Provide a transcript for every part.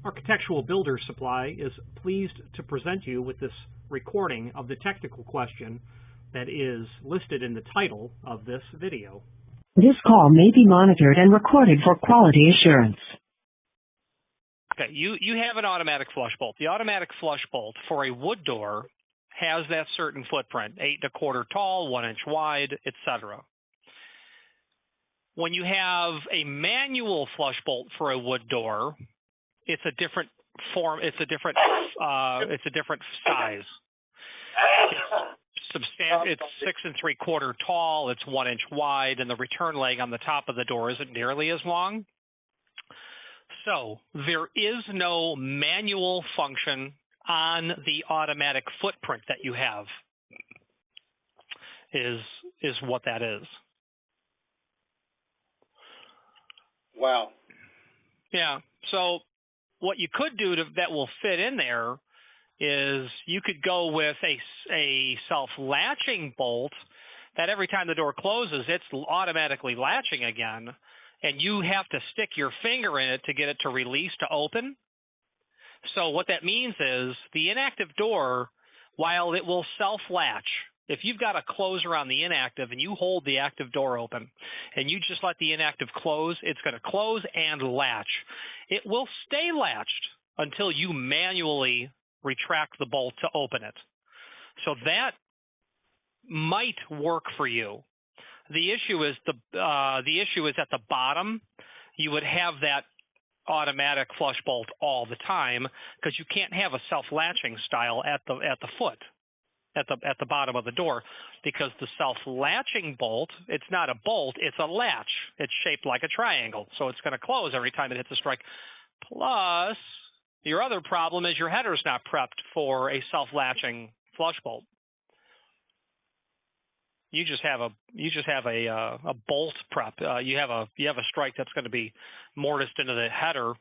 Architectural Builder Supply is pleased to present you with this recording of the technical question that is listed in the title of this video. This call may be monitored and recorded for quality assurance. Okay, you have an automatic flush bolt. The automatic flush bolt for a wood door has that certain footprint, 8 1/4 tall, 1 inch wide, etc. When you have a manual flush bolt for a wood door, it's a different form. It's a different size. It's 6 3/4 tall. It's 1 inch wide, and the return leg on the top of the door isn't nearly as long. So there is no manual function on the automatic footprint that you have. Is what that is. Wow. Yeah. So what you could do that will fit in there is you could go with a self-latching bolt that every time the door closes, it's automatically latching again, and you have to stick your finger in it to get it to release to open. So what that means is the inactive door, while it will self-latch, if you've got a closer on the inactive and you hold the active door open and you just let the inactive close, it's going to close and latch. It will stay latched until you manually retract the bolt to open it. So that might work for you. The issue is at the bottom. You would have that automatic flush bolt all the time because you can't have a self-latching style at the foot. At the bottom of the door, because the self-latching bolt, it's not a bolt, it's a latch. It's shaped like a triangle, so it's going to close every time it hits a strike. Plus, your other problem is your header's not prepped for a self-latching flush bolt. You just have a bolt prep. You have a strike that's going to be mortised into the header.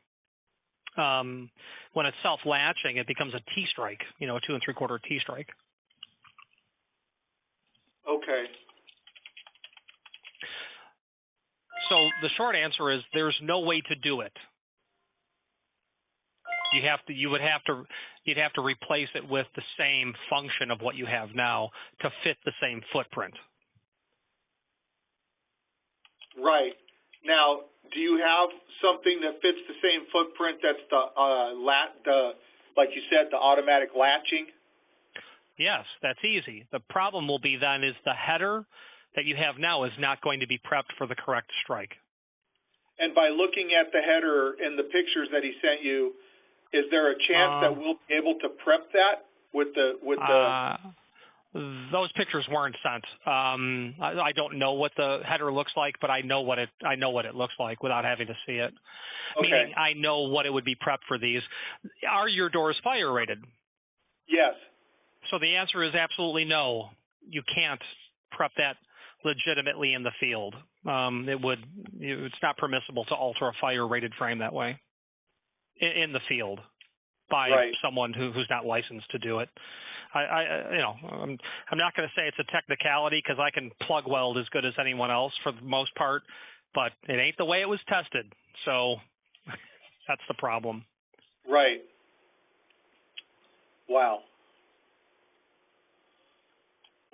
When it's self-latching, it becomes a T strike. A 2 3/4 T strike. Okay. So the short answer is there's no way to do it. You'd have to replace it with the same function of what you have now to fit the same footprint. Right. Now, do you have something that fits the same footprint that's like you said, the automatic latching? Yes, that's easy. The problem will be then is the header that you have now is not going to be prepped for the correct strike. And by looking at the header in the pictures that he sent you, is there a chance that we'll be able to prep that with the? Those pictures weren't sent. I don't know what the header looks like, but I know what it looks like without having to see it. Okay. Meaning I know what it would be prepped for these. Are your doors fire rated? Yes. So the answer is absolutely no. You can't prep that legitimately in the field. It's not permissible to alter a fire-rated frame that way in the field by someone who's not licensed to do it. I'm not going to say it's a technicality because I can plug weld as good as anyone else for the most part, but it ain't the way it was tested. So that's the problem. Right. Wow.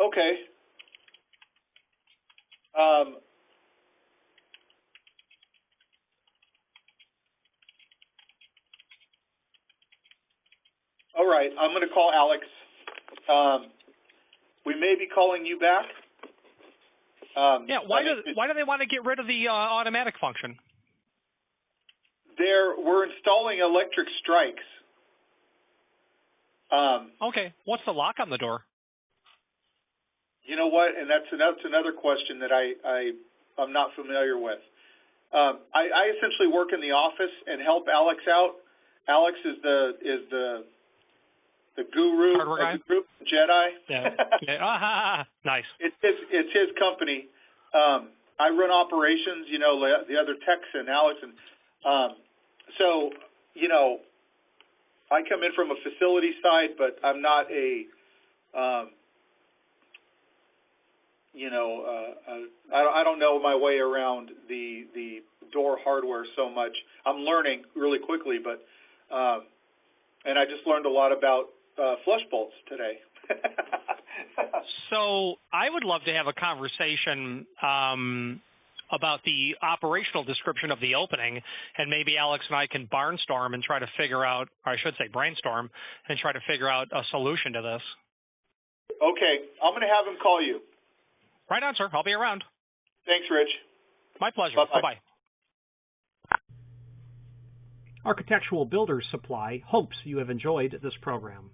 Okay. All right. I'm going to call Alex. We may be calling you back. Why do they want to get rid of the automatic function? We're installing electric strikes. Okay. What's the lock on the door? You know what? And that's another question that I'm not familiar with. I essentially work in the office and help Alex out. Alex is the guru of the group, Jedi. Yeah. Nice. It's his company. I run operations. The other techs and Alex, and so I come in from a facility side, but I'm not a I don't know my way around the door hardware so much. I'm learning really quickly, but And I just learned a lot about flush bolts today. So I would love to have a conversation about the operational description of the opening, and maybe Alex and I can brainstorm and try to figure out, or I should say brainstorm, and try to figure out a solution to this. Okay, I'm going to have him call you. Right on, sir. I'll be around. Thanks, Rich. My pleasure. Bye-bye. Bye-bye. Architectural Builders Supply hopes you have enjoyed this program.